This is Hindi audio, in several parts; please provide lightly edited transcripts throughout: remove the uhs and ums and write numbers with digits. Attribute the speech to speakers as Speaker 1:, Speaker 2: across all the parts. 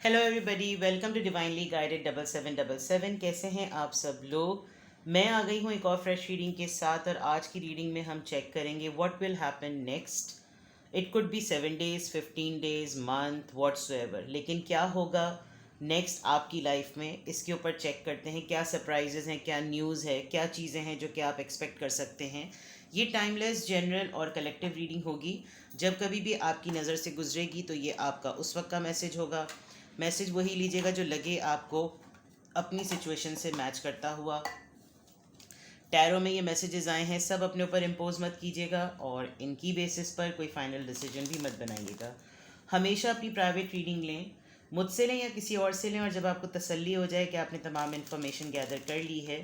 Speaker 1: Hello everybody, welcome to divinely guided 7777। कैसे हैं आप सब लोग। मैं आ गई हूँ एक और फ्रेश रीडिंग के साथ, और आज की रीडिंग में हम चेक करेंगे what will happen next. It could be 7 days, 15 days, month, whatsoever, लेकिन क्या होगा नेक्स्ट आपकी लाइफ में, इसके ऊपर चेक करते हैं। क्या सरप्राइजेज हैं, क्या न्यूज़ है, क्या चीज़ें हैं जो कि आप एक्सपेक्ट कर सकते हैं। ये टाइमलेस, जनरल और कलेक्टिव रीडिंग होगी। जब कभी भी आपकी नज़र से गुजरेगी तो ये आपका उस वक्त का मैसेज होगा। मैसेज वही लीजिएगा जो लगे आपको अपनी सिचुएशन से मैच करता हुआ। टैरो में ये मैसेजेस आए हैं, सब अपने ऊपर इम्पोज मत कीजिएगा और इनकी बेसिस पर कोई फाइनल डिसीजन भी मत बनाइएगा। हमेशा अपनी प्राइवेट रीडिंग लें, मुझसे लें या किसी और से लें, और जब आपको तसल्ली हो जाए कि आपने तमाम इन्फॉर्मेशन गैदर कर ली है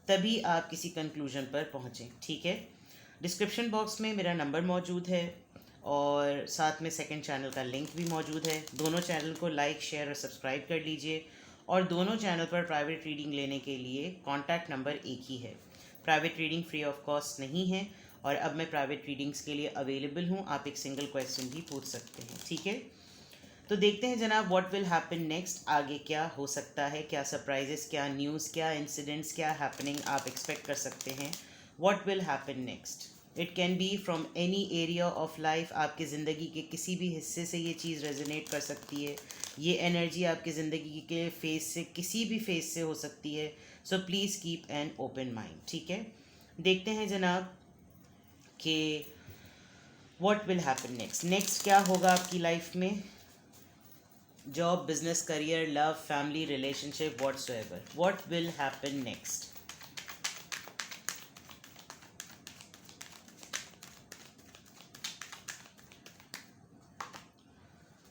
Speaker 1: तभी आप किसी कंक्लूजन पर पहुँचें, ठीक है। डिस्क्रिप्शन बॉक्स में मेरा नंबर मौजूद है और साथ में सेकंड चैनल का लिंक भी मौजूद है। दोनों चैनल को लाइक, शेयर और सब्सक्राइब कर लीजिए। और दोनों चैनल पर प्राइवेट रीडिंग लेने के लिए कॉन्टैक्ट नंबर एक ही है। Private reading free of cost नहीं है, और अब मैं प्राइवेट रीडिंग्स के लिए अवेलेबल हूँ। आप एक सिंगल क्वेश्चन भी पूछ सकते हैं, ठीक है। तो देखते हैं जनाब, व्हाट विल हैपन नेक्स्ट। आगे क्या हो सकता है, क्या सरप्राइजेस, क्या न्यूज़, क्या इंसिडेंट्स, क्या हैपनिंग आप एक्सपेक्ट कर सकते हैं। What will happen next. It can be from any area of life. आपकी ज़िंदगी के किसी भी हिस्से से ये चीज़ रेजोनेट कर सकती है। ये एनर्जी आपकी ज़िंदगी के फेस से, किसी भी फेस से हो सकती है। So please keep an open mind, ठीक है। देखते हैं जनाब कि what will happen next. Next क्या होगा आपकी लाइफ में। Job, business, career, love, family, relationship, whatsoever. What will happen next.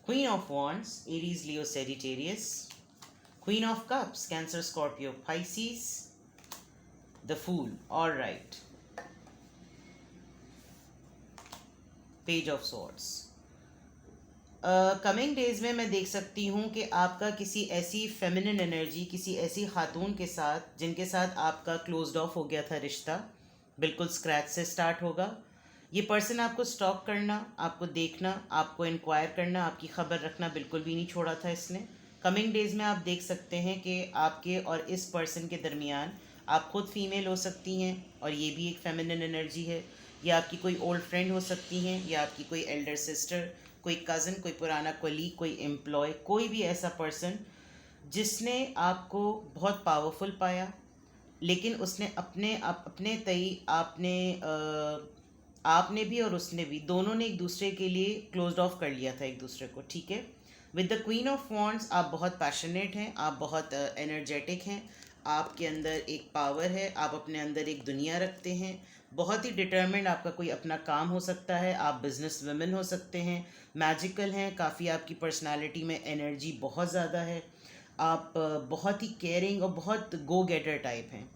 Speaker 1: Queen of Wands, Aries, Leo, Sagittarius. Queen of Cups, Cancer, Scorpio, Pisces. The Fool, all right. Page of Swords. Coming days में मैं देख सकती हूँ कि आपका किसी ऐसी फेमिनिन एनर्जी, किसी ऐसी खातून के साथ जिनके साथ आपका क्लोज्ड ऑफ हो गया था रिश्ता, बिल्कुल स्क्रैच से स्टार्ट होगा। ये पर्सन आपको स्टॉक करना, आपको देखना, आपको इंक्वायर करना, आपकी खबर रखना बिल्कुल भी नहीं छोड़ा था इसने। कमिंग डेज में आप देख सकते हैं कि आपके और इस पर्सन के दरमियान, आप खुद फीमेल हो सकती हैं और ये भी एक फेमिनिन एनर्जी है। या आपकी कोई ओल्ड फ्रेंड हो सकती हैं, या आपकी कोई एल्डर सिस्टर, कोई कज़न, कोई पुराना कलीग, कोई एम्प्लॉय, कोई भी ऐसा पर्सन जिसने आपको बहुत पावरफुल पाया, लेकिन उसने अपने तई आपने भी और उसने भी, दोनों ने एक दूसरे के लिए क्लोज्ड ऑफ कर लिया था एक दूसरे को, ठीक है। With the queen of wands, आप बहुत पैशनेट हैं, आप बहुत एनर्जेटिक हैं, आपके अंदर एक पावर है, आप अपने अंदर एक दुनिया रखते हैं, बहुत ही डिटर्मिन्ड। आपका कोई अपना काम हो सकता है, आप बिजनेस वुमेन हो सकते हैं, मैजिकल हैं काफ़ी, आपकी पर्सनालिटी में एनर्जी बहुत ज़्यादा है, आप बहुत ही केयरिंग और बहुत गो गेटर टाइप हैं,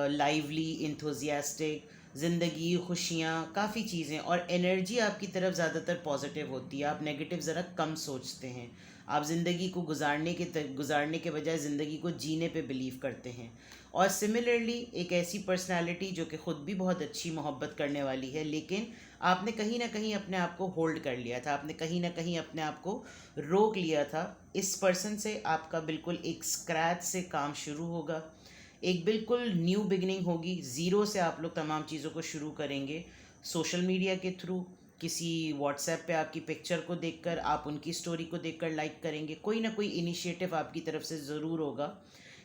Speaker 1: लाइवली, इंथुजियास्टिक, ज़िंदगी, खुशियाँ, काफ़ी चीज़ें, और एनर्जी आपकी तरफ ज़्यादातर पॉजिटिव होती है। आप नेगेटिव ज़रा कम सोचते हैं। आप ज़िंदगी को गुजारने के बजाय ज़िंदगी को जीने पे बिलीव करते हैं। और सिमिलरली एक ऐसी पर्सनालिटी जो कि ख़ुद भी बहुत अच्छी मोहब्बत करने वाली है, लेकिन आपने कहीं ना कहीं अपने आप को होल्ड कर लिया था, आपने कहीं ना कहीं अपने आप को रोक लिया था। इस पर्सन से आपका बिल्कुल एक स्क्रैच से काम शुरू होगा, एक बिल्कुल न्यू बिगनिंग होगी। ज़ीरो से आप लोग तमाम चीज़ों को शुरू करेंगे। सोशल मीडिया के थ्रू, किसी व्हाट्सएप पे आपकी पिक्चर को देखकर, आप उनकी स्टोरी को देखकर लाइक करेंगे। कोई ना कोई इनिशिएटिव आपकी तरफ से ज़रूर होगा,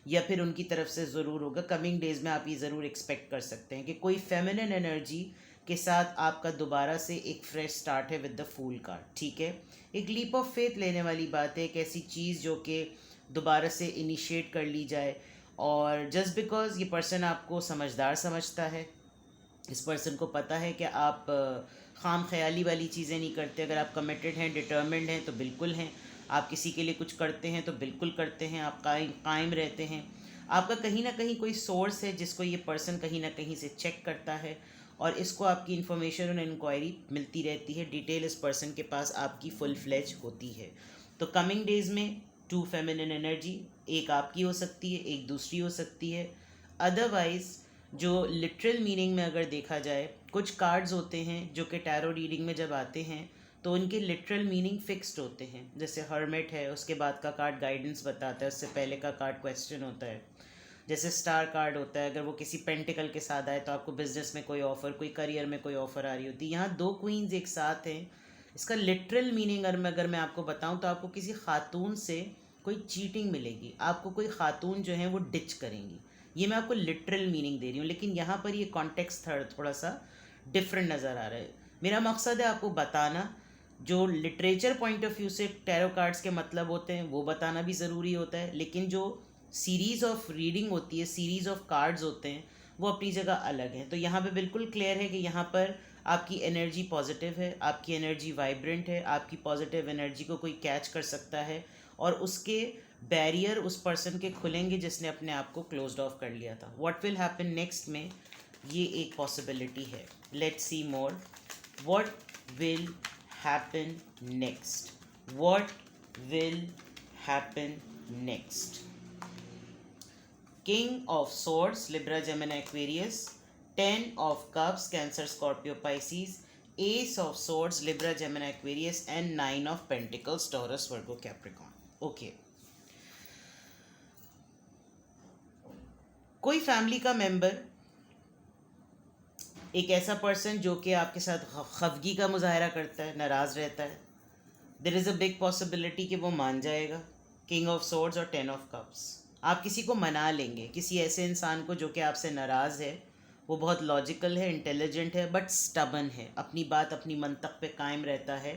Speaker 1: या फिर उनकी तरफ से ज़रूर होगा। कमिंग डेज़ में आप ये ज़रूर एक्सपेक्ट कर सकते हैं कि कोई फेमिनिन एनर्जी के साथ आपका दोबारा से एक फ्रेश स्टार्ट है विद द फूल कार्ड, ठीक है। एक लीप ऑफ फेथ लेने वाली बात है, एक ऐसी चीज़ जो कि दोबारा से इनिशिएट कर ली जाए। और जस्ट बिकॉज ये पर्सन आपको समझदार समझता है, इस पर्सन को पता है कि आप खाम ख्याली वाली चीज़ें नहीं करते। अगर आप कमिटेड हैं, डिटर्मिन्ड हैं तो बिल्कुल हैं। आप किसी के लिए कुछ करते हैं तो बिल्कुल करते हैं, आप कायम रहते हैं। आपका कहीं ना कहीं कोई सोर्स है जिसको ये पर्सन कहीं ना कहीं से चेक करता है, और इसको आपकी इन्फॉर्मेशन और इंक्वायरी मिलती रहती है। डिटेल इस पर्सन के पास आपकी फुल फ्लेज होती है। तो कमिंग डेज़ में टू फेमिनिन एनर्जी, एक आपकी हो सकती है, एक दूसरी हो सकती है। अदरवाइज़ जो लिटरल मीनिंग में अगर देखा जाए, कुछ कार्ड्स होते हैं जो कि टैरो रीडिंग में जब आते हैं तो उनके लिटरल मीनिंग फिक्स्ड होते हैं। जैसे हर्मिट है, उसके बाद का कार्ड गाइडेंस बताता है, उससे पहले का कार्ड क्वेश्चन होता है। जैसे स्टार कार्ड होता है, अगर वो किसी पेंटिकल के साथ आए तो आपको बिजनेस में कोई ऑफ़र, कोई करियर में कोई ऑफ़र आ रही होती है। यहाँ दो क्वींस एक साथ हैं। इसका लिटरल मीनिंग अगर मैं आपको बताऊँ तो आपको किसी खातून से कोई चीटिंग मिलेगी, आपको कोई खातून जो है वो डिच करेंगी। ये मैं आपको लिटरल मीनिंग दे रही हूँ, लेकिन यहाँ पर ये कॉन्टेक्स्ट थोड़ा सा डिफरेंट नज़र आ रहा है। मेरा मकसद है आपको बताना, जो लिटरेचर पॉइंट ऑफ व्यू से टैरो कार्ड्स के मतलब होते हैं वो बताना भी ज़रूरी होता है, लेकिन जो सीरीज़ ऑफ रीडिंग होती है, सीरीज़ ऑफ कार्ड्स होते हैं, वो अपनी जगह अलग हैं। तो यहाँ पे बिल्कुल क्लियर है कि यहाँ पर आपकी एनर्जी पॉजिटिव है, आपकी एनर्जी वाइब्रेंट है, आपकी पॉजिटिव एनर्जी को कोई कैच कर सकता है और उसके बैरियर उस पर्सन के खुलेंगे जिसने अपने आप को क्लोज्ड ऑफ कर लिया था। व्हाट विल हैपन नेक्स्ट में ये एक पॉसिबिलिटी है। Let's see more. What will happen next? What will happen next? King of Swords, Libra, Gemini, Aquarius. 10 of Cups, Cancer, Scorpio, Pisces. Ace of Swords, Libra, Gemini, Aquarius. And 9 of Pentacles, Taurus, Virgo, Capricorn. Okay. कोई फैमिली का मेंबर, एक ऐसा पर्सन जो कि आपके साथ खफगी का मुजाहरा करता है, नाराज़ रहता है, there is a big possibility कि वो मान जाएगा। किंग ऑफ सोर्ड्स और 10 ऑफ कप्स, आप किसी को मना लेंगे, किसी ऐसे इंसान को जो कि आपसे नाराज़ है। वो बहुत लॉजिकल है, इंटेलिजेंट है, बट स्टबन है, अपनी बात अपनी मंतक पे कायम रहता है।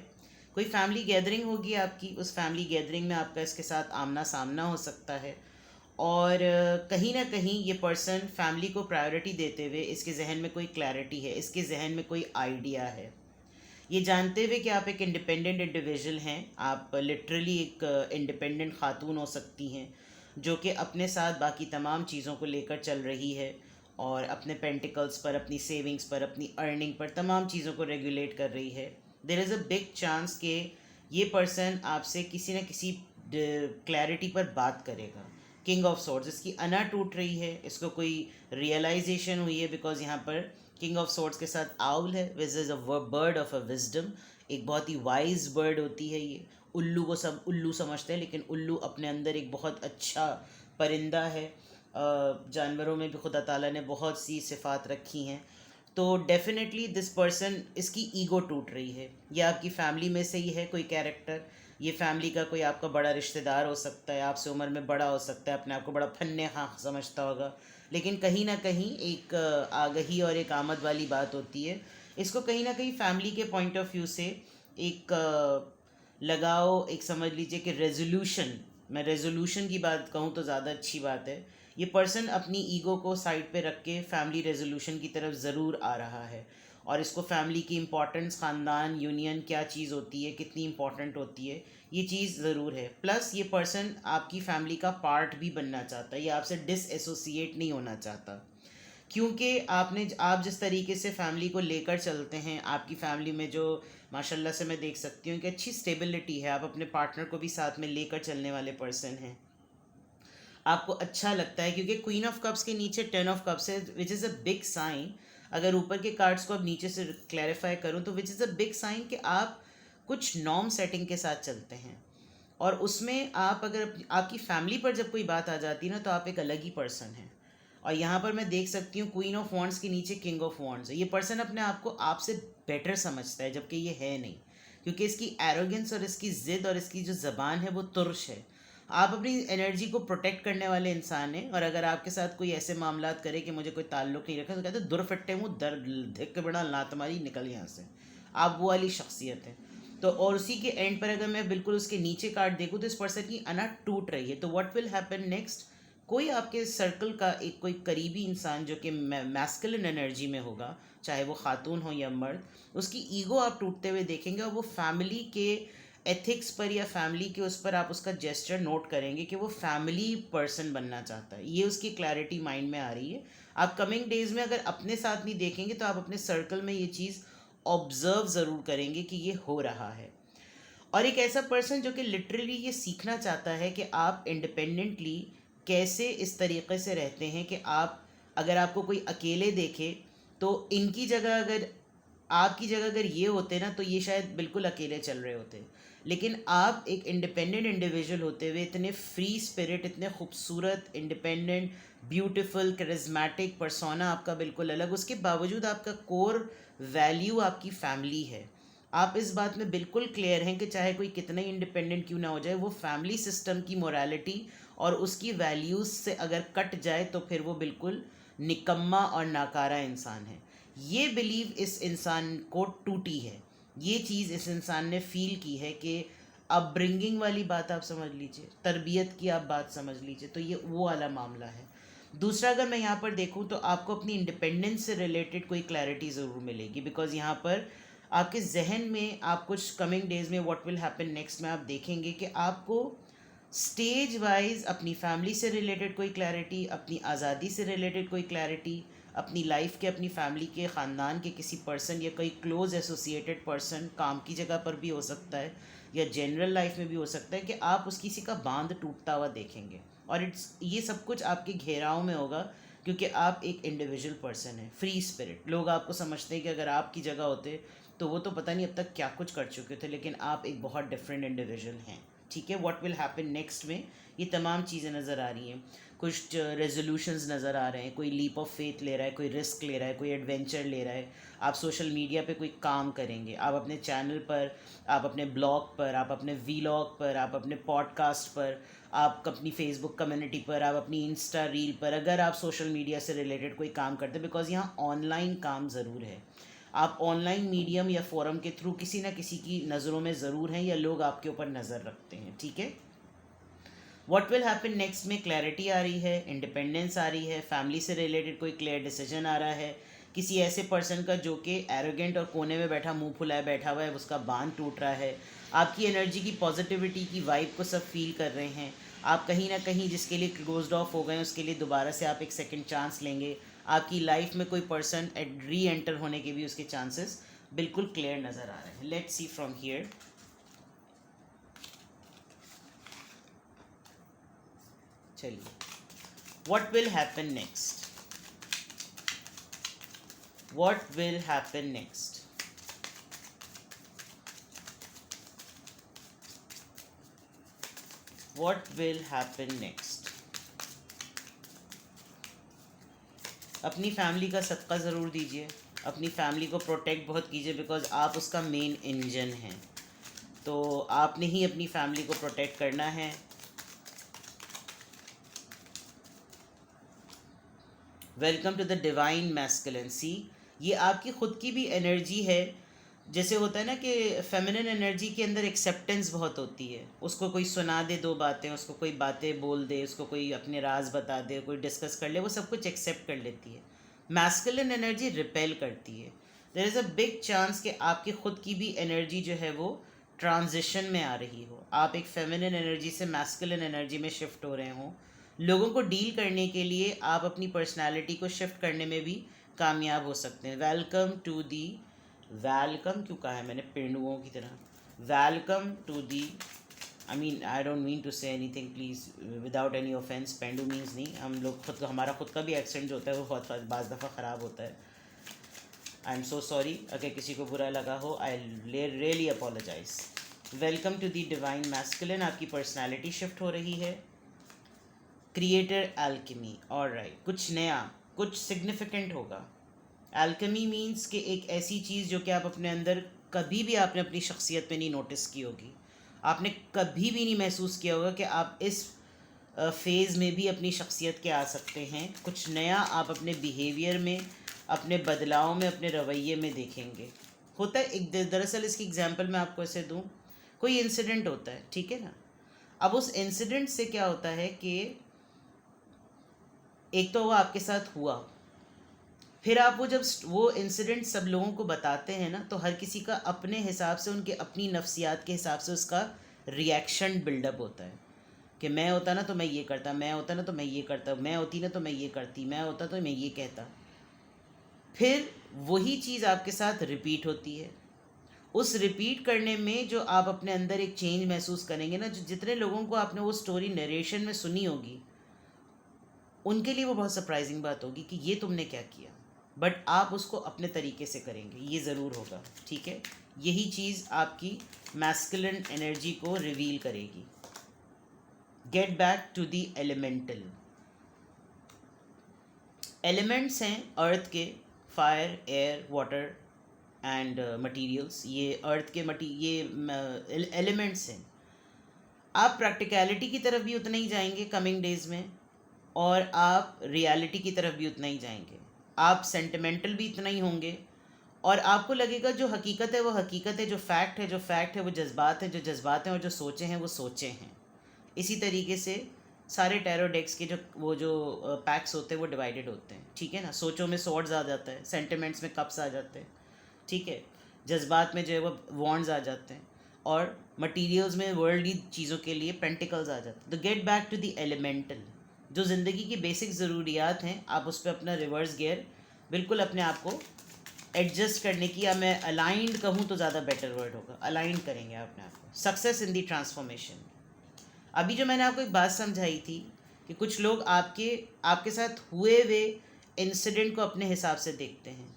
Speaker 1: कोई फैमिली गैदरिंग होगी आपकी, उस फैमिली गैदरिंग में आपका इसके साथ आमना सामना हो सकता है और कहीं ना कहीं ये पर्सन फैमिली को प्रायोरिटी देते हुए इसके जहन में कोई क्लैरिटी है, इसके जहन में कोई आइडिया है। ये जानते हुए कि आप एक इंडिपेंडेंट इंडिविजुअल हैं, आप लिटरली एक इंडिपेंडेंट खातून हो सकती हैं जो कि अपने साथ बाकी तमाम चीज़ों को लेकर चल रही है और अपने पेंटिकल्स पर, अपनी सेविंग्स पर, अपनी अर्निंग पर, तमाम चीज़ों को रेगुलेट कर रही है। There is a big chance कि ये पर्सन आपसे किसी न किसी क्लैरिटी पर बात करेगा। किंग ऑफ सोर्ड्स, इसकी अना टूट रही है, इसको कोई रियलाइजेशन हुई है, बिकॉज यहाँ पर किंग ऑफ सोर्ड्स के साथ आउल है, which is a bird of a wisdom, एक बहुत ही वाइज बर्ड होती है ये। उल्लू को सब उल्लू समझते हैं, लेकिन उल्लू अपने अंदर एक बहुत अच्छा परिंदा है। जानवरों में भी खुदा ताला ने बहुत सी सिफ़ात रखी हैं। तो डेफिनेटली दिस पर्सन, इसकी ईगो टूट रही है। ये आपकी फैमिली में से ही है कोई कैरेक्टर, ये फैमिली का कोई आपका बड़ा रिश्तेदार हो सकता है, आपसे उम्र में बड़ा हो सकता है, अपने आप को बड़ा फन्ने हाँ समझता होगा, लेकिन कहीं ना कहीं एक आगही और एक आमद वाली बात होती है। इसको कहीं ना कहीं फैमिली के पॉइंट ऑफ व्यू से एक लगाओ, एक समझ लीजिए कि रेजोल्यूशन, मैं रेजोल्यूशन की बात कहूँ तो ज़्यादा अच्छी बात है। ये पर्सन अपनी ईगो को साइड पे रख के फैमिली रेजोल्यूशन की तरफ ज़रूर आ रहा है और इसको फैमिली की इम्पोर्टेंस, ख़ानदान, यूनियन क्या चीज़ होती है, कितनी इम्पोर्टेंट होती है, ये चीज़ ज़रूर है। प्लस ये पर्सन आपकी फैमिली का पार्ट भी बनना चाहता है, ये आपसे डिसएसोसिएट नहीं होना चाहता, क्योंकि आप जिस तरीके से फैमिली को लेकर चलते हैं, आपकी फैमिली में जो माशाल्लाह से मैं देख सकती हूँ कि अच्छी स्टेबिलिटी है, आप अपने पार्टनर को भी साथ में लेकर चलने वाले पर्सन हैं। आपको अच्छा लगता है क्योंकि क्वीन ऑफ कप्स के नीचे 10 ऑफ कप्स है, which is a big sign. अगर ऊपर के कार्ड्स को अब नीचे से क्लैरिफाई करूँ तो which is a big sign कि आप कुछ नॉर्म सेटिंग के साथ चलते हैं और उसमें आप, अगर आपकी फैमिली पर जब कोई बात आ जाती है ना, तो आप एक अलग ही पर्सन हैं। और यहाँ पर मैं देख सकती हूँ क्वीन ऑफ वॉन्ड्स के नीचे किंग ऑफ वॉन्ड्स है। ये पर्सन अपने आप को आपसे बेटर समझता है, जबकि ये है नहीं, क्योंकि इसकी एरोगेंस और इसकी ज़िद और इसकी जो ज़बान है वो तुर्श है। आप अपनी एनर्जी को प्रोटेक्ट करने वाले इंसान हैं और अगर आपके साथ कोई ऐसे मामलात करे कि मुझे कोई ताल्लुक़ नहीं रखा, तो कहते दुर फट्टे मुँह दर धिक के बड़ा लात मारी निकल यहाँ से। आप वो वाली शख्सियत है। तो और उसी के एंड पर अगर मैं बिल्कुल उसके नीचे कार्ड देखूँ तो इस पर्सन की अना टूट रही है। तो व्हाट विल हैपन नेक्स्ट? कोई आपके सर्कल का एक कोई करीबी इंसान जो कि मैस्कुलिन एनर्जी में होगा, चाहे वो खातून हो या मर्द, उसकी ईगो आप टूटते हुए देखेंगे और वो फैमिली के एथिक्स पर या फैमिली के उस पर आप उसका जेस्चर नोट करेंगे कि वो फैमिली पर्सन बनना चाहता है। ये उसकी क्लैरिटी माइंड में आ रही है। आप कमिंग डेज में अगर अपने साथ नहीं देखेंगे तो आप अपने सर्कल में ये चीज़ ऑब्जर्व ज़रूर करेंगे कि ये हो रहा है। और एक ऐसा पर्सन जो कि लिटरली ये सीखना चाहता है कि आप इंडिपेंडेंटली कैसे इस तरीक़े से रहते हैं कि आप, अगर आपको कोई अकेले देखे तो इनकी जगह अगर आपकी जगह अगर ये होते ना तो ये शायद बिल्कुल अकेले चल रहे होते, लेकिन आप एक इंडिपेंडेंट इंडिविजुअल होते हुए इतने फ्री स्पिरिट, इतने खूबसूरत, इंडिपेंडेंट, ब्यूटीफुल, करिज्मेटिक पर्सोना आपका बिल्कुल अलग, उसके बावजूद आपका कोर वैल्यू आपकी फैमिली है। आप इस बात में बिल्कुल क्लियर हैं कि चाहे कोई कितना ही इंडिपेंडेंट क्यों ना हो जाए, वो फैमिली सिस्टम की मोरालिटी और उसकी वैल्यूज़ से अगर कट जाए तो फिर वो बिल्कुल निकम्मा और नाकारा इंसान है। ये बिलीव इस इंसान को टूटी है, ये चीज़ इस इंसान ने फील की है कि अपब्रिंगिंग वाली बात आप समझ लीजिए, तरबियत की आप बात समझ लीजिए, तो ये वो वाला मामला है। दूसरा, अगर मैं यहाँ पर देखूँ तो आपको अपनी इंडिपेंडेंस से रिलेटेड कोई क्लैरिटी ज़रूर मिलेगी, बिकॉज यहाँ पर आपके जहन में आप कुछ कमिंग डेज में व्हाट विल हैपन नेक्स्ट में आप देखेंगे कि आपको स्टेज वाइज अपनी फैमिली से रिलेटेड कोई क्लैरिटी, अपनी आज़ादी से रिलेटेड कोई क्लैरिटी, अपनी लाइफ के, अपनी फैमिली के, ख़ानदान के किसी पर्सन या कोई क्लोज एसोसिएटेड पर्सन, काम की जगह पर भी हो सकता है या जनरल लाइफ में भी हो सकता है, कि आप उस किसी का बांध टूटता हुआ देखेंगे। और ये सब कुछ आपके घेराव में होगा क्योंकि आप एक इंडिविजुअल पर्सन है, फ्री स्पिरिट। लोग आपको समझते हैं कि अगर आपकी जगह होते तो वो तो पता नहीं अब तक क्या कुछ कर चुके थे, लेकिन आप एक बहुत डिफरेंट इंडिविजुअल हैं। ठीक है, व्हाट विल हैपन नेक्स्ट में ये तमाम चीज़ें नज़र आ रही हैं, कुछ रेजोल्यूशंस नज़र आ रहे हैं, कोई लीप ऑफ फेथ ले रहा है, कोई रिस्क ले रहा है, कोई एडवेंचर ले रहा है। आप सोशल मीडिया पे कोई काम करेंगे, आप अपने चैनल पर, आप अपने ब्लॉग पर, आप अपने वीलॉग पर, आप अपने पॉडकास्ट पर, आप अपनी फेसबुक कम्युनिटी पर, आप अपनी इंस्टा रील पर, अगर आप सोशल मीडिया से रिलेटेड कोई काम करते हैं, बिकॉज यहाँ ऑनलाइन काम ज़रूर है, आप ऑनलाइन मीडियम या फोरम के थ्रू किसी ना किसी की नज़रों में ज़रूर हैं या लोग आपके ऊपर नज़र रखते हैं। ठीक है, व्हाट विल हैपन नेक्स्ट में क्लैरिटी आ रही है, इंडिपेंडेंस आ रही है, फैमिली से रिलेटेड कोई क्लियर डिसीजन आ रहा है, किसी ऐसे पर्सन का जो कि एरोगेंट और कोने में बैठा, मुंह फुलाए बैठा हुआ है, उसका बांध टूट रहा है। आपकी एनर्जी की, पॉजिटिविटी की वाइब को सब फील कर रहे हैं। आप कहीं ना कहीं जिसके लिए क्लोज्ड ऑफ हो गए उसके लिए दोबारा से आप एक सेकंड चांस लेंगे। आपकी लाइफ में कोई पर्सन री एंटर होने के भी उसके चांसेस बिल्कुल क्लियर नज़र आ रहे हैं। Let's see from here. चलिए, what will happen next, what will happen next. What will happen next. अपनी फैमिली का सदका ज़रूर दीजिए, अपनी फैमिली को प्रोटेक्ट बहुत कीजिए, बिकॉज आप उसका मेन इंजन हैं, तो आपने ही अपनी फैमिली को प्रोटेक्ट करना है। Welcome to the divine masculine. See, ये आपकी ख़ुद की भी एनर्जी है। जैसे होता है ना कि फेमिनिन एनर्जी के अंदर एक्सेप्टेंस बहुत होती है, उसको कोई सुना दे दो बातें, उसको कोई बातें बोल दे, उसको कोई अपने राज बता दे, कोई डिस्कस कर ले, वो सब कुछ एक्सेप्ट कर लेती है। मैस्कुलिन एनर्जी रिपेल करती है। There is a big chance कि आपकी ख़ुद की भी एनर्जी जो है वो ट्रांजिशन में आ रही हो, आप एक फेमिनिन एनर्जी से मैस्कुलिन एनर्जी में शिफ्ट हो रहे हों। लोगों को डील करने के लिए आप अपनी पर्सनालिटी को शिफ्ट करने में भी कामयाब हो सकते हैं। वेलकम टू दी, वेलकम क्यों कहा है मैंने पेंडुओं की तरह, welcome to the, I mean I don't mean to say anything, please without any offence, पेंडू मीन्स नहीं, हम लोग खुद, हमारा खुद का भी एक्सेंट जो होता है वो बहुत बाज़ दफ़ा ख़राब होता है। आई एम सो सॉरी अगर किसी को बुरा लगा हो, I really apologise. Welcome to the divine masculine. आपकी पर्सनैलिटी शिफ्ट हो रही है। क्रिएटर एल्केमी, ऑलराइट, कुछ नया, कुछ सिग्निफिकेंट होगा। एल्केमी मीन्स कि एक ऐसी चीज़ जो कि आप अपने अंदर कभी भी आपने अपनी शख्सियत पे नहीं नोटिस की होगी, आपने कभी भी नहीं महसूस किया होगा कि आप इस फेज़ में भी अपनी शख्सियत के आ सकते हैं। कुछ नया आप अपने बिहेवियर में, अपने बदलाव में, अपने रवैये में देखेंगे। होता है एक, दरअसल इसकी एग्जांपल मैं आपको ऐसे दूं, कोई इंसिडेंट होता है, ठीक है ना, अब उस इंसिडेंट से क्या होता है कि एक तो वो आपके साथ हुआ, फिर आप वो जब वो इंसिडेंट सब लोगों को बताते हैं ना, तो हर किसी का अपने हिसाब से, उनके अपनी नफ्सियात के हिसाब से उसका रिएक्शन बिल्डअप होता है कि मैं होता ना तो मैं ये करता, मैं होता ना तो मैं ये करता, मैं होती ना तो मैं ये करती, मैं होता तो मैं ये कहता। फिर वही चीज़ आपके साथ रिपीट होती है। उस रिपीट करने में जो आप अपने अंदर एक चेंज महसूस करेंगे ना, जो जितने लोगों को आपने वो स्टोरी नरेशन में सुनी होगी, उनके लिए वो बहुत सरप्राइजिंग बात होगी कि ये तुमने क्या किया। बट आप उसको अपने तरीके से करेंगे, ये ज़रूर होगा, ठीक है। यही चीज़ आपकी मैस्कुलिन एनर्जी को रिवील करेगी। Get back to the elemental. Elements हैं अर्थ के, fire, air, water and materials. ये अर्थ के ये एलिमेंट्स हैं। आप प्रैक्टिकलिटी की तरफ भी उतना ही जाएंगे कमिंग डेज में, और आप रियलिटी की तरफ भी उतना ही जाएंगे। आप सेंटिमेंटल भी इतना ही होंगे, और आपको लगेगा जो हकीकत है वो हकीकत है, जो फैक्ट है वो जज्बात है जो जज्बात हैं, और जो सोचे हैं वो सोचे हैं। इसी तरीके से सारे टैरो डेक्स के जो पैक्स होते हैं वो डिवाइडेड होते हैं, ठीक है ना। सोचों में स्वॉर्ड्स आ जाता है, सेंटिमेंट्स में कप्स आ जाते हैं, ठीक है। जज्बात में जो है वो वॉन्ड्स आ जाते हैं, और मटीरियल्स में वर्ल्डली चीज़ों के लिए पेंटिकल्स आ जाते हैं। तो get back to the elemental. जो ज़िंदगी की बेसिक ज़रूरियात हैं, आप उस पर अपना रिवर्स गियर बिल्कुल अपने आप को एडजस्ट करने की, या मैं अलाइंड कहूँ तो ज़्यादा बेटर वर्ड होगा, अलाइंड करेंगे अपने आप को। Success in the transformation. अभी जो मैंने आपको एक बात समझाई थी कि कुछ लोग आपके साथ हुए हुए इंसिडेंट को अपने हिसाब से देखते हैं।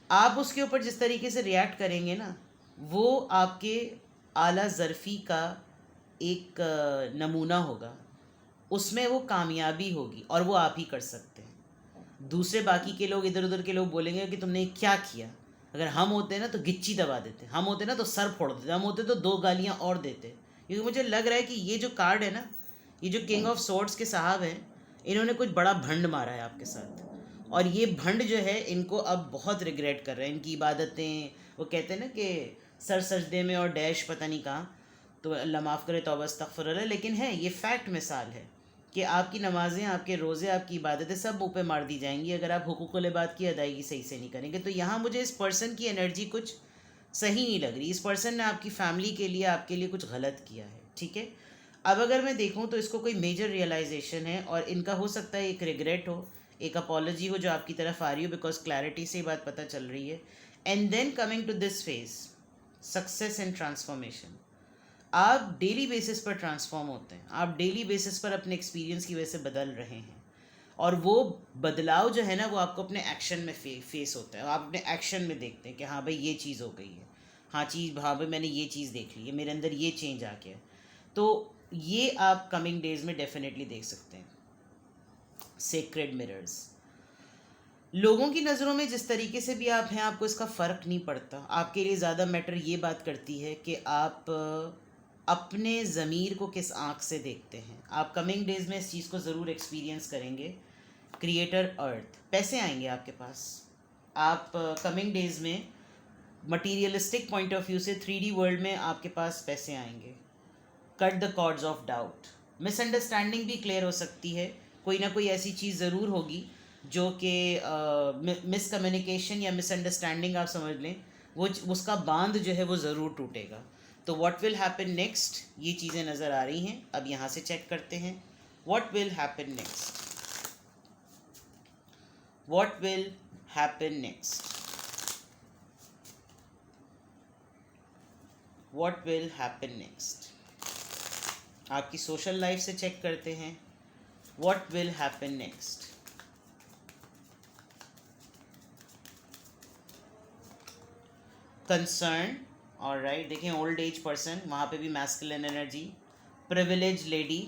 Speaker 1: आप उसके ऊपर जिस तरीके से रिएक्ट करेंगे ना, वो आपके आला ज़र्फ़ी का एक नमूना होगा, उसमें वो कामयाबी होगी, और वो आप ही कर सकते हैं। दूसरे बाकी के लोग, इधर उधर के लोग बोलेंगे कि तुमने क्या किया। अगर हम होते ना तो गिच्ची दबा देते, हम होते ना तो सर फोड़ देते, हम होते तो 2 गालियाँ और देते। क्योंकि मुझे लग रहा है कि ये जो कार्ड है ना, ये जो किंग ऑफ स्वॉर्ड्स के साहब हैं, इन्होंने कुछ बड़ा भंड मारा है आपके साथ, और ये भंड जो है इनको अब बहुत रिग्रेट कर रहे हैं। इनकी इबादतें, वो कहते हैं ना कि सर सजदे में और डैश पता नहीं कहाँ, तो अल्लाह माफ़ करे, तौबा अस्तगफिरुल्लाह। लेकिन है ये फैक्ट मिसाल है कि आपकी नमाज़ें, आपके रोज़े, आपकी इबादतें सब मुँह पे मार दी जाएंगी अगर आप हुकूकुल इबाद की अदायगी सही से नहीं करेंगे। तो यहाँ मुझे इस पर्सन की एनर्जी कुछ सही नहीं लग रही। इस पर्सन ने आपकी फैमिली के लिए, आपके लिए कुछ गलत किया है, ठीक है। अब अगर मैं देखूँ तो इसको कोई मेजर रियलाइजेशन है, और इनका हो सकता है एक रिग्रेट हो, एक अपॉलॉजी हो जो आपकी तरफ आ रही हो, बिकॉज क्लैरिटी से ये बात पता चल रही है। And then coming to this phase, success and transformation. आप डेली बेसिस पर ट्रांसफॉर्म होते हैं, आप डेली बेसिस पर अपने एक्सपीरियंस की वजह से बदल रहे हैं, और वो बदलाव जो है ना वो आपको अपने एक्शन में फेस होता है। आप अपने एक्शन में देखते हैं कि हाँ भाई ये चीज़ हो गई है, हाँ भाई मैंने ये चीज़ देख ली है, मेरे अंदर ये चेंज आ गया। तो ये आप कमिंग डेज में डेफिनेटली देख सकते हैं। Sacred mirrors. लोगों की नज़रों में जिस तरीके से भी आप हैं, आपको इसका फ़र्क नहीं पड़ता। आपके लिए ज़्यादा मैटर ये बात करती है कि आप अपने ज़मीर को किस आँख से देखते हैं। आप कमिंग डेज़ में इस चीज़ को ज़रूर एक्सपीरियंस करेंगे। क्रिएटर अर्थ, पैसे आएंगे आपके पास। आप कमिंग डेज़ में मटीरियलिस्टिक पॉइंट ऑफ व्यू से 3D वर्ल्ड में आपके पास पैसे आएंगे। Cut the cords of doubt. Misunderstanding भी क्लियर हो सकती है, कोई ना कोई ऐसी चीज़ ज़रूर होगी जो कि मिसकम्युनिकेशन या मिसअंडरस्टैंडिंग आप समझ लें, वो उसका बांध जो है वो ज़रूर टूटेगा। तो व्हाट विल हैपन नेक्स्ट, ये चीज़ें नज़र आ रही हैं। अब यहाँ से चेक करते हैं what will happen next. What will happen next, what will happen next. आपकी सोशल लाइफ से चेक करते हैं what will happen next. Concern, alright, देखें ओल्ड एज पर्सन, वहाँ पे भी मैस्कुलिन एनर्जी। प्रिविलेज लेडी,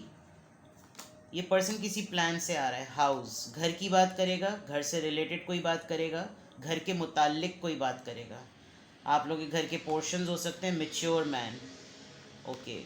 Speaker 1: ये पर्सन किसी प्लान से आ रहा है। हाउस, घर की बात करेगा, घर से रिलेटेड कोई बात करेगा, घर के मुताल्लिक कोई बात करेगा। आप लोग के घर के पोर्शंस हो सकते हैं। मैच्योर मैन, ओके,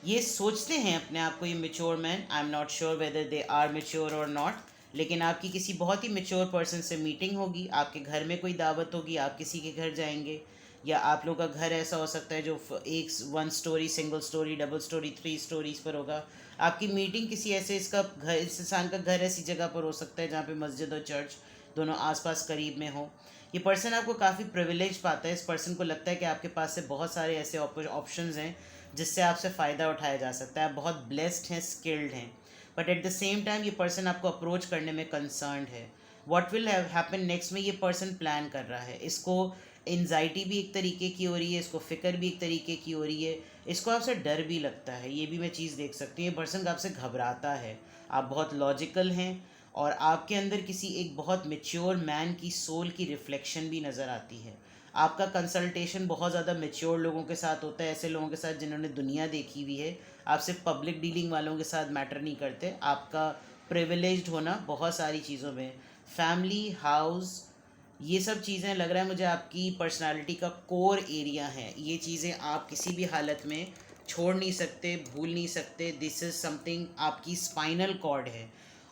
Speaker 1: ये सोचते हैं अपने आप को ये mature man, I am not sure whether they are mature और नॉट, लेकिन आपकी किसी बहुत ही मैच्योर पर्सन से मीटिंग होगी, आपके घर में कोई दावत होगी, आप किसी के घर जाएंगे, या आप लोग का घर ऐसा हो सकता है जो एक 1 story, single storey, double storey, 3 stories पर होगा। आपकी मीटिंग किसी ऐसे, इसका घर, इस इंसान का घर ऐसी जगह पर हो सकता है जहाँ पे मस्जिद और चर्च दोनों आसपास करीब में हो। ये पर्सन आपको काफ़ी प्रिविलेज पाता है। इस पर्सन को लगता है कि आपके पास से बहुत सारे ऐसे ऑप्शंस हैं जिससे आपसे फ़ायदा उठाया जा सकता है। आप बहुत ब्लेस्ड हैं, स्किल्ड हैं, but at the same time ये पर्सन आपको अप्रोच करने में कंसर्न्ड है। व्हाट विल हैपन नेक्स्ट में ये पर्सन प्लान कर रहा है। इसको एंजाइटी भी एक तरीके की हो रही है, इसको फ़िक्र भी एक तरीके की हो रही है, इसको आपसे डर भी लगता है, ये भी मैं चीज़ देख सकती हूँ। ये पर्सन आपसे घबराता है। आप बहुत लॉजिकल हैं और आपके अंदर किसी एक बहुत मेच्योर मैन की सोल की रिफ्लेक्शन भी नज़र आती है। आपका कंसल्टेशन बहुत ज़्यादा मेच्योर लोगों के साथ होता है, ऐसे लोगों के साथ जिन्होंने दुनिया देखी हुई है। आप सिर्फ पब्लिक डीलिंग वालों के साथ मैटर नहीं करते, आपका प्रिविलेज्ड होना बहुत सारी चीज़ों में, फैमिली, हाउस, ये सब चीज़ें लग रहा है मुझे आपकी पर्सनालिटी का कोर एरिया है। ये चीज़ें आप किसी भी हालत में छोड़ नहीं सकते, भूल नहीं सकते। दिस इज़ समथिंग, आपकी स्पाइनल कॉर्ड है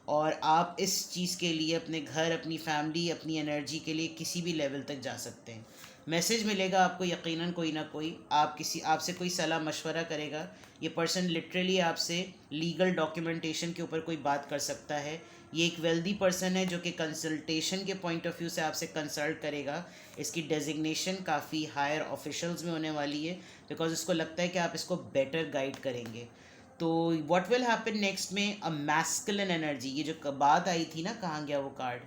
Speaker 1: और आप इस चीज़ के लिए अपने घर, अपनी फैमिली, अपनी एनर्जी के लिए किसी भी लेवल तक जा सकते हैं। मैसेज मिलेगा आपको यकीनन कोई ना कोई, आपसे कोई सलाह मशवरा करेगा। ये पर्सन लिटरली आपसे लीगल डॉक्यूमेंटेशन के ऊपर कोई बात कर सकता है। ये एक वेल्दी पर्सन है जो कि कंसल्टेशन के पॉइंट ऑफ व्यू से आपसे कंसल्ट करेगा। इसकी डेजिग्नेशन काफ़ी हायर ऑफिशियल्स में होने वाली है, बिकॉज इसको लगता है कि आप इसको बेटर गाइड करेंगे। तो व्हाट विल हैपन नेक्स्ट में, अ मैस्कुलिन एनर्जी, ये जो बात आई थी ना, कहाँ गया वो कार्ड,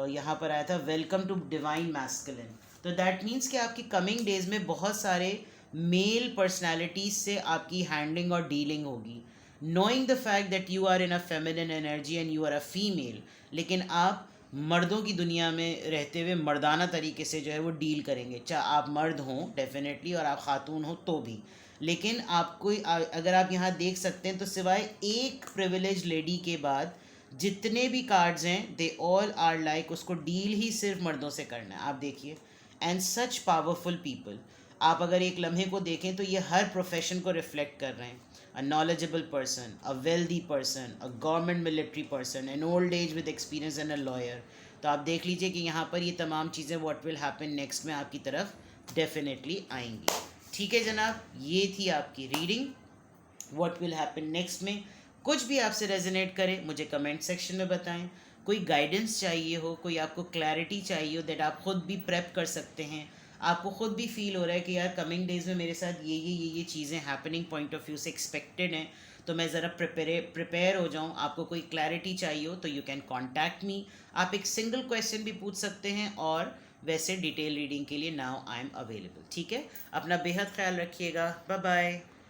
Speaker 1: यहाँ पर आया था, वेलकम टू डिवाइन मैस्कुलिन। तो दैट मीन्स कि आपकी कमिंग डेज में बहुत सारे मेल पर्सनालिटीज से आपकी हैंडलिंग और डीलिंग होगी, knowing the fact that you are in a feminine energy and you are a female, लेकिन आप मर्दों की दुनिया में रहते हुए मर्दाना तरीके से जो है वो डील करेंगे, चाहे आप मर्द हों डेफिनेटली और आप खातून हो तो भी। लेकिन आपको अगर आप यहाँ देख सकते हैं तो सिवाय एक प्रिविलेज लेडी के बाद जितने भी कार्ड्स हैं दे ऑल आर लाइक उसको डील ही सिर्फ मर्दों से करना है। आप देखिए, एंड सच पावरफुल पीपल, आप अगर एक लम्हे को देखें तो ये हर प्रोफेशन को रिफ्लेक्ट कर रहे हैं। अ knowledgeable person, a wealthy person, a government military person, an old age with experience and a lawyer. तो आप देख लीजिए कि यहाँ पर ये तमाम चीज़ें व्हाट विल हैपन नेक्स्ट में आपकी तरफ डेफिनेटली आएंगी। ठीक है जनाब, ये थी आपकी reading what will happen next में। कुछ भी आपसे रेजोनेट करे मुझे कमेंट सेक्शन में बताएं। कोई गाइडेंस चाहिए हो, कोई आपको क्लैरिटी चाहिए हो दैट आप खुद भी प्रेप कर सकते हैं, आपको खुद भी फील हो रहा है कि यार कमिंग डेज में मेरे साथ ये चीज़ें हैपनिंग पॉइंट ऑफ व्यू से एक्सपेक्टेड हैं, तो मैं ज़रा प्रिपेयर हो जाऊँ, आपको कोई क्लैरिटी चाहिए हो तो यू कैन कॉन्टैक्ट मी। आप एक सिंगल क्वेश्चन भी पूछ सकते हैं और वैसे डिटेल रीडिंग के लिए नाउ आई एम अवेलेबल। ठीक है, अपना बेहद ख्याल रखिएगा, बाय बाय।